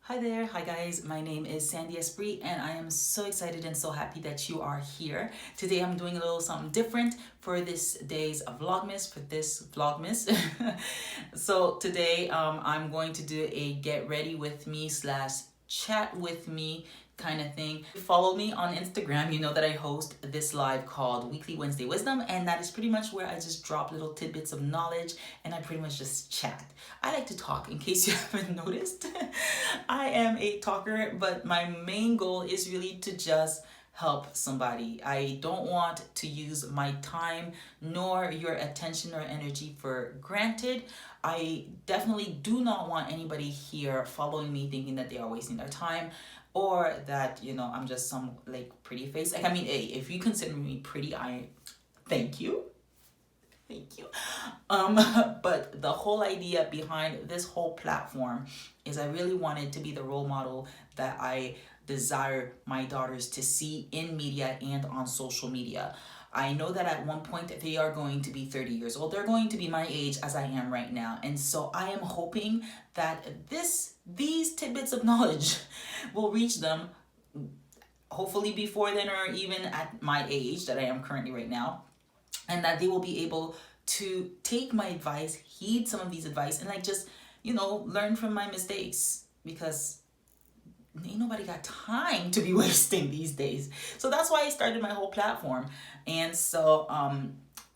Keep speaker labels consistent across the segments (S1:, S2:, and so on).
S1: Hi there, hi guys, my name is Sandy Esprit and I am so excited and so happy that you are here. Today I'm doing a little something different for this day's Vlogmas, So today I'm going to do a get ready with me / chat with me kind of thing. Follow me on Instagram. You know that I host this live called Weekly Wednesday Wisdom, and that is pretty much where I just drop little tidbits of knowledge and I pretty much just chat. I like to talk, in case you haven't noticed. I am a talker, but my main goal is really to just help somebody. I don't want to use my time nor your attention or energy for granted. I definitely do not want anybody here following me thinking that they are wasting their time or that, I'm just some like pretty face. Like, I mean, hey, if you consider me pretty, I thank you. Thank you. But the whole idea behind this whole platform is I really wanted to be the role model that I desire my daughters to see in media and on social media. I know that at one point they are going to be 30 years old. They're going to be my age as I am right now. And so I am hoping that these tidbits of knowledge will reach them hopefully before then or even at my age that I am currently right now, and that they will be able to take my advice, heed some of these advice, and like just, learn from my mistakes, because ain't nobody got time to be wasting these days. So that's why I started my whole platform. And so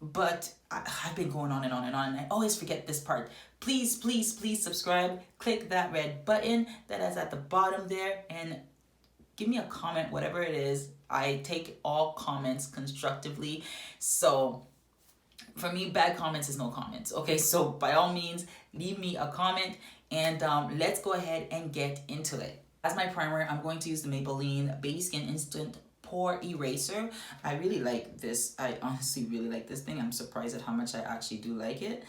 S1: but I've been going on and on and on, and I always forget this part. Please, please, please subscribe. Click that red button that is at the bottom there, and give me a comment, whatever it is. I take all comments constructively. So for me, bad comments is no comments. Okay, so by all means, leave me a comment, and let's go ahead and get into it. As my primer, I'm going to use the Maybelline Baby Skin Instant Pore Eraser. I really like this. I honestly really like this thing. I'm surprised at how much I actually do like it.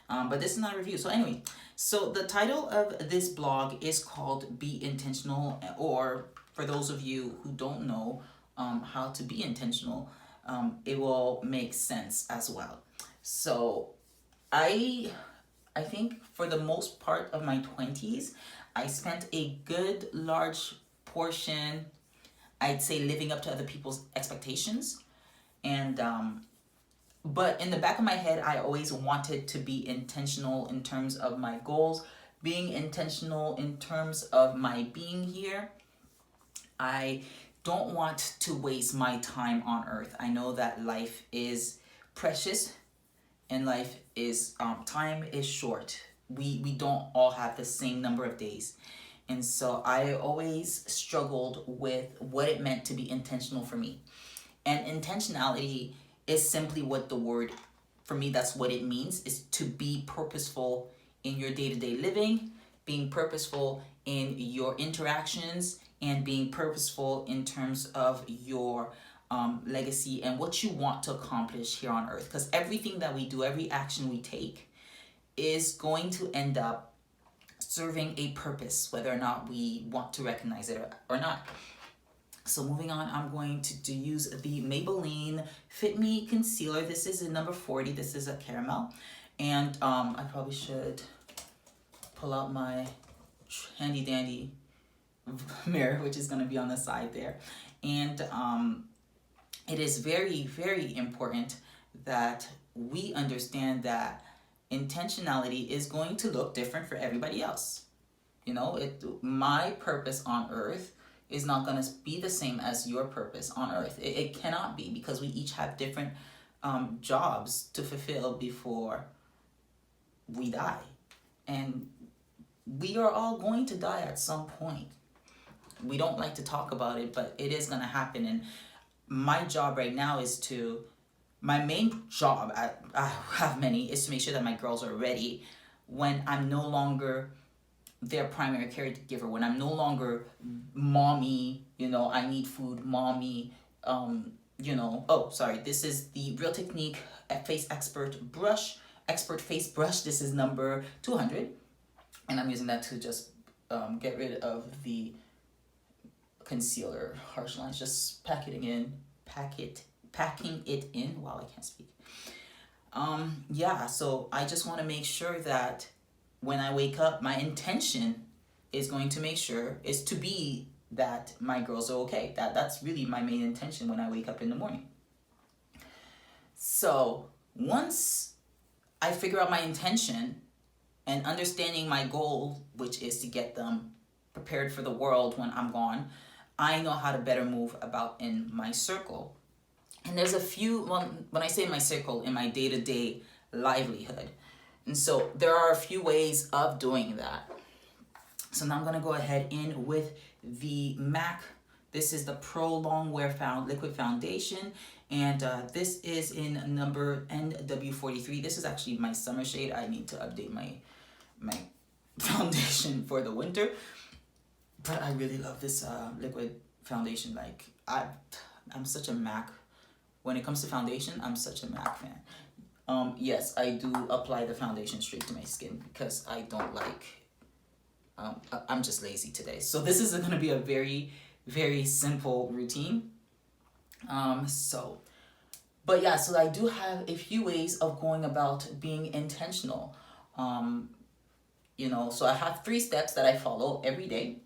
S1: But this is not a review. So anyway, so the title of this blog is called Be Intentional, or for those of you who don't know how to be intentional, it will make sense as well. So I think for the most part of my 20s, I spent a good large portion, I'd say, living up to other people's expectations. And but in the back of my head, I always wanted to be intentional in terms of my goals, being intentional in terms of my being here. I don't want to waste my time on earth. I know that life is precious and life is time is short. We don't all have the same number of days. And so I always struggled with what it meant to be intentional for me. And intentionality is simply what the word, for me, that's what it means, is to be purposeful in your day-to-day living, being purposeful in your interactions, and being purposeful in terms of your legacy and what you want to accomplish here on earth. Because everything that we do, every action we take, is going to end up serving a purpose, whether or not we want to recognize it or not. So moving on, I'm going to use the Maybelline Fit Me Concealer. This is a number 40. This is a caramel. And I probably should pull out my handy dandy mirror, which is going to be on the side there. And it is very, very important that we understand that intentionality is going to look different for everybody else. My purpose on earth is not going to be the same as your purpose on earth. It cannot be, because we each have different jobs to fulfill before we die. And we are all going to die at some point. We don't like to talk about it, but it is going to happen. And my job right now my main job, I have many, is to make sure that my girls are ready when I'm no longer their primary caregiver, when I'm no longer mommy, I need food, mommy, this is the Real Technique Face Expert Face Brush. This is number 200, and I'm using that to just get rid of the concealer harsh lines, just packing it in. Wow, I can't speak. So I just want to make sure that when I wake up, my intention is going to make sure is to be that my girls are okay. That's really my main intention when I wake up in the morning. So once I figure out my intention and understanding my goal, which is to get them prepared for the world when I'm gone, I know how to better move about in my circle. And there's a few, well, when I say my circle, in my day-to-day livelihood. And so there are a few ways of doing that. So now I'm gonna go ahead in with the MAC. This is the Pro Long Wear Liquid Foundation. And this is in number NW43. This is actually my summer shade. I need to update my foundation for the winter. But I really love this liquid foundation. Like, I'm such a MAC. When it comes to foundation, I'm such a MAC fan. Yes, I do apply the foundation straight to my skin because I don't like, I'm just lazy today. So this is going to be a very, very simple routine. But yeah, so I do have a few ways of going about being intentional. You know, so I have 3 steps that I follow every day.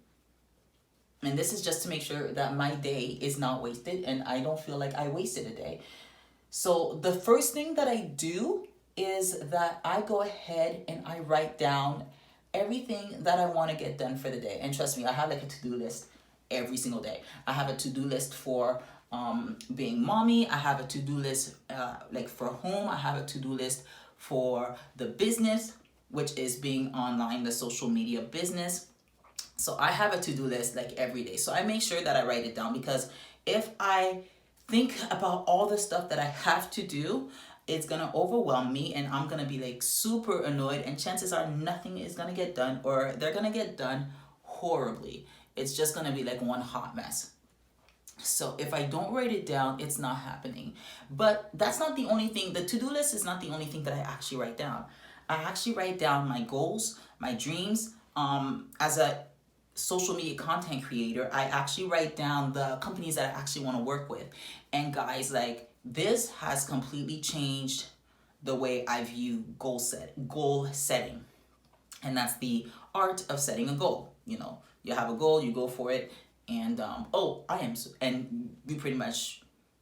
S1: And this is just to make sure that my day is not wasted and I don't feel like I wasted a day. So the first thing that I do is that I go ahead and I write down everything that I want to get done for the day. And trust me, I have like a to-do list every single day. I have a to-do list for being mommy. I have a to-do list like for home. I have a to-do list for the business, which is being online, the social media business. So I have a to-do list like every day. So I make sure that I write it down, because if I think about all the stuff that I have to do, it's gonna overwhelm me and I'm gonna be like super annoyed, and chances are nothing is gonna get done, or they're gonna get done horribly. It's just gonna be like one hot mess. So if I don't write it down, it's not happening. But that's not the only thing. The to-do list is not the only thing that I actually write down. I actually write down my goals, my dreams. As a social media content creator, I actually write down the companies that I actually want to work with. And guys, like, this has completely changed the way I view goal setting. And that's the art of setting a goal. You know, you have a goal, you go for it, and and you pretty much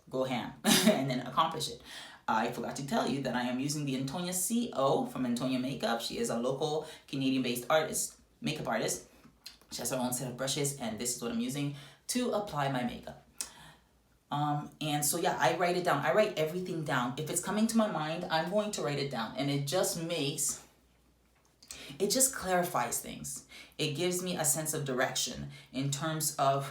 S1: go ham and then accomplish it. I forgot to tell you that I am using the Antonia CO from Antonia Makeup. She is a local Canadian-based makeup artist. She has her own set of brushes, and this is what I'm using to apply my makeup. And so yeah, I write it down. I write everything down. If it's coming to my mind, I'm going to write it down, and it just clarifies things. It gives me a sense of direction in terms of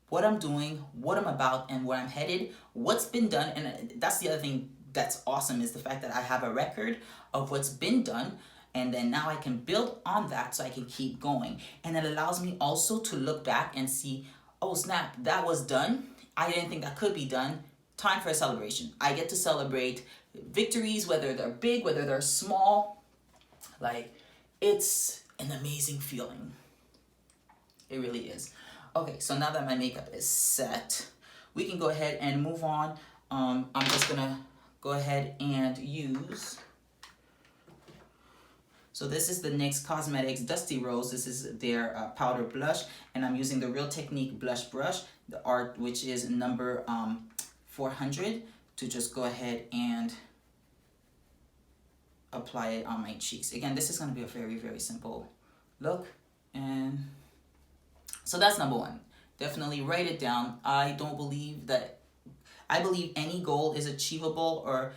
S1: what I'm doing, what I'm about, and where I'm headed, what's been done. And that's the other thing that's awesome, is the fact that I have a record of what's been done. And then now I can build on that so I can keep going. And it allows me also to look back and see, oh snap, that was done. I didn't think that could be done. Time for a celebration. I get to celebrate victories, whether they're big, whether they're small. Like, it's an amazing feeling. It really is. Okay, so now that my makeup is set, we can go ahead and move on. I'm just gonna go ahead and use, so this is the NYX Cosmetics Dusty Rose. This is their powder blush, and I'm using the Real Technique blush brush, the art, which is number 400, to just go ahead and apply it on my cheeks. Again, this is going to be a very, very simple look. And so that's number 1. Definitely write it down. I believe any goal is achievable,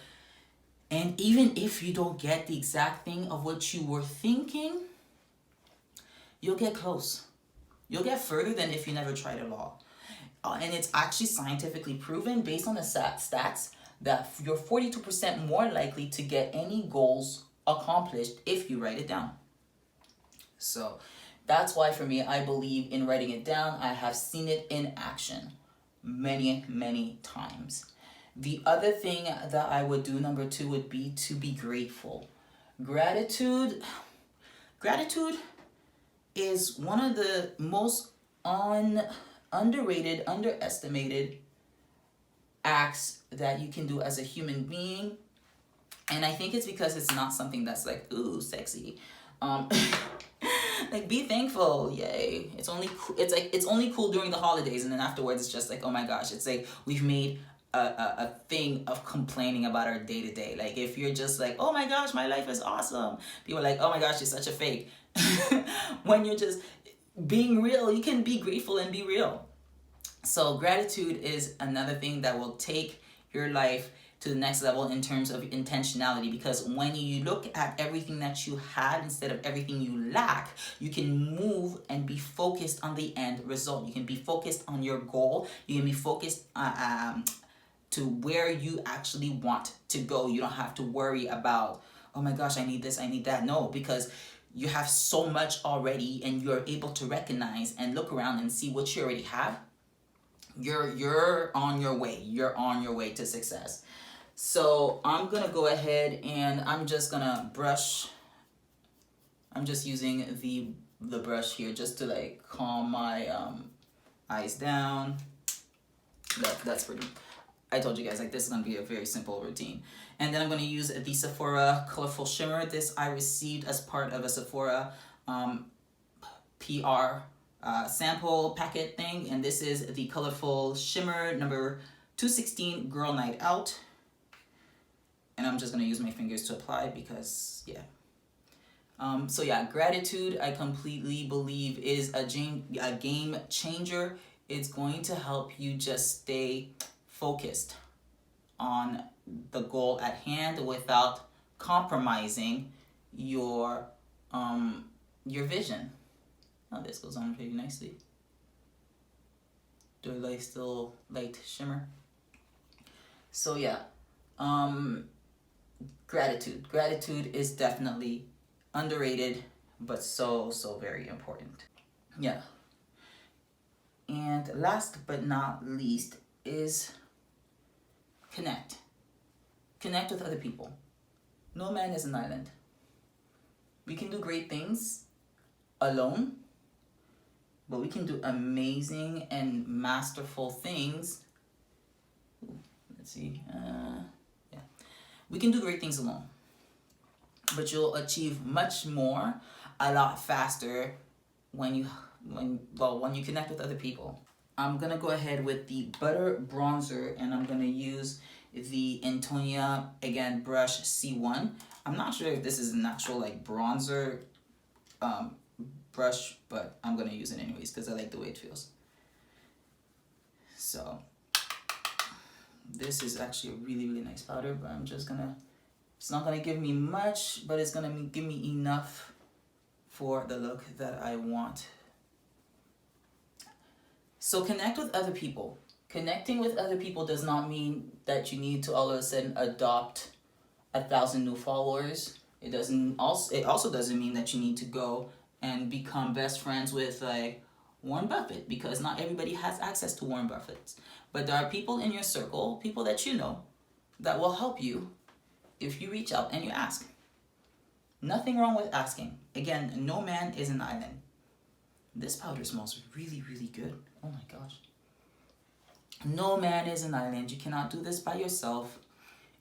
S1: and even if you don't get the exact thing of what you were thinking, you'll get close. You'll get further than if you never tried at all. And it's actually scientifically proven, based on the stats, that you're 42% more likely to get any goals accomplished if you write it down. So that's why, for me, I believe in writing it down. I have seen it in action many, many times. The other thing that I would do, number 2, would be to be grateful. Gratitude is one of the most underrated, underestimated acts that you can do as a human being. And I think it's because it's not something that's like, ooh, sexy. Like, be thankful. Yay. It's only it's like it's only cool during the holidays, and then afterwards it's just like, oh my gosh, it's like we've made a thing of complaining about our day-to-day. Like, if you're just like, oh my gosh, my life is awesome, people are like, oh my gosh, you're such a fake. When you're just being real, you can be grateful and be real. So gratitude is another thing that will take your life to the next level in terms of intentionality, because when you look at everything that you had instead of everything you lack, you can move and be focused on the end result. You can be focused on your goal. You can be focused to where you actually want to go. You don't have to worry about, oh my gosh, I need this, I need that. No, because you have so much already, and you're able to recognize and look around and see what you already have. You're on your way. You're on your way to success. So I'm gonna go ahead and I'm just gonna brush. I'm just using the brush here just to like calm my eyes down. That's pretty. I told you guys, like, this is gonna be a very simple routine. And then I'm gonna use the Sephora Colorful Shimmer. This I received as part of a Sephora PR sample packet thing, and this is the Colorful Shimmer number 216 Girl Night Out. And I'm just gonna use my fingers to apply because, yeah. So yeah, gratitude, I completely believe, is a game changer. It's going to help you just stay focused on the goal at hand without compromising your vision. Oh, this goes on pretty nicely. Do I like still light shimmer? So yeah, gratitude. Gratitude is definitely underrated, but so very important. Yeah. And last but not least is connect. Connect with other people. No man is an island. We can do great things alone, but we can do amazing and masterful things. Ooh, let's see. Yeah. We can do great things alone, but you'll achieve much more a lot faster when you connect with other people. I'm gonna go ahead with the Butter Bronzer, and I'm gonna use the Antonia, again, brush C1. I'm not sure if this is an actual like bronzer brush, but I'm gonna use it anyways because I like the way it feels. So this is actually a really nice powder, but I'm just gonna, it's not gonna give me much, but it's gonna give me enough for the look that I want. So connect with other people. Connecting with other people does not mean that you need to all of a sudden adopt 1,000 new followers. It also doesn't mean that you need to go and become best friends with like Warren Buffett, because not everybody has access to Warren Buffett. But there are people in your circle, people that you know, that will help you if you reach out and you ask. Nothing wrong with asking. Again, no man is an island. This powder smells really good. Oh my gosh. No man is an island. You cannot do this by yourself.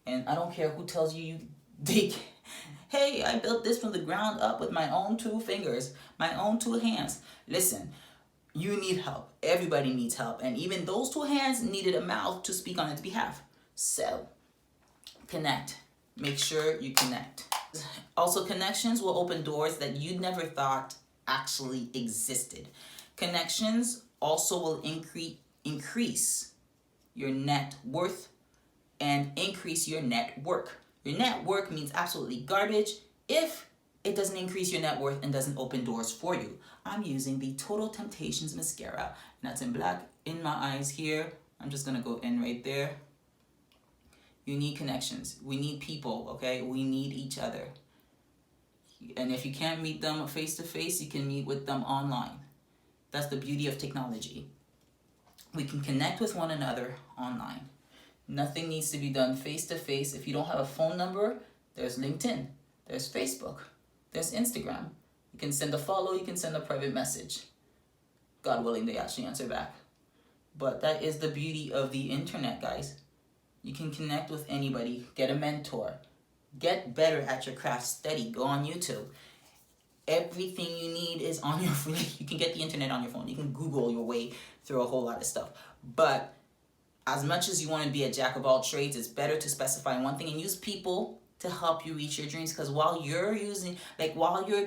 S1: And I don't care who tells you hey, I built this from the ground up with my own 2 fingers, my own 2 hands. Listen, you need help. Everybody needs help. And even those 2 hands needed a mouth to speak on its behalf. So, connect. Make sure you connect. Also, connections will open doors that you never thought actually existed. Connections also will increase your net worth and increase your network. Your network means absolutely garbage if it doesn't increase your net worth and doesn't open doors for you. I'm using the Total Temptations mascara, and that's in black in my eyes here. I'm just gonna go in right there. You need connections. We need people, okay? We need each other. And if you can't meet them face to face, you can meet with them online. That's the beauty of technology. We can connect with one another online. Nothing needs to be done face to face. If you don't have a phone number, there's LinkedIn, there's Facebook, there's Instagram. You can send a follow, you can send a private message. God willing, they actually answer back. But that is the beauty of the internet, guys. You can connect with anybody, get a mentor, get better at your craft, study, go on YouTube. Everything you need is on your phone. You can get the internet on your phone. You can Google your way through a whole lot of stuff. But as much as you want to be a jack of all trades, it's better to specify one thing and use people to help you reach your dreams. Because while you're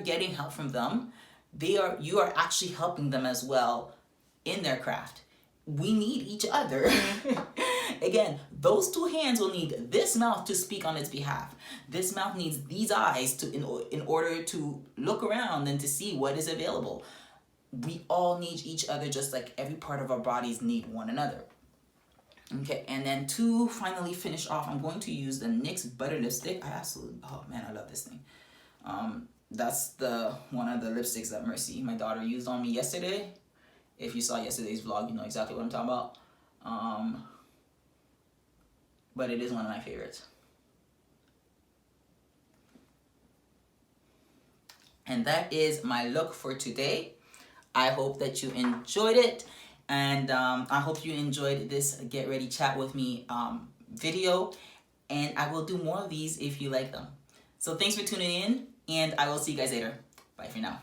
S1: getting help from them, you are actually helping them as well in their craft. We need each other. Again, those two hands will need this mouth to speak on its behalf. This mouth needs these eyes in order to look around and to see what is available. We all need each other, just like every part of our bodies need one another. Okay, and then to finally finish off, I'm going to use the NYX Butter Lipstick. Oh man, I love this thing. That's one of the lipsticks that Mercy, my daughter, used on me yesterday. If you saw yesterday's vlog, you know exactly what I'm talking about. But it is one of my favorites. And that is my look for today. I hope that you enjoyed it. And I hope you enjoyed this Get Ready Chat With Me video. And I will do more of these if you like them. So thanks for tuning in. And I will see you guys later. Bye for now.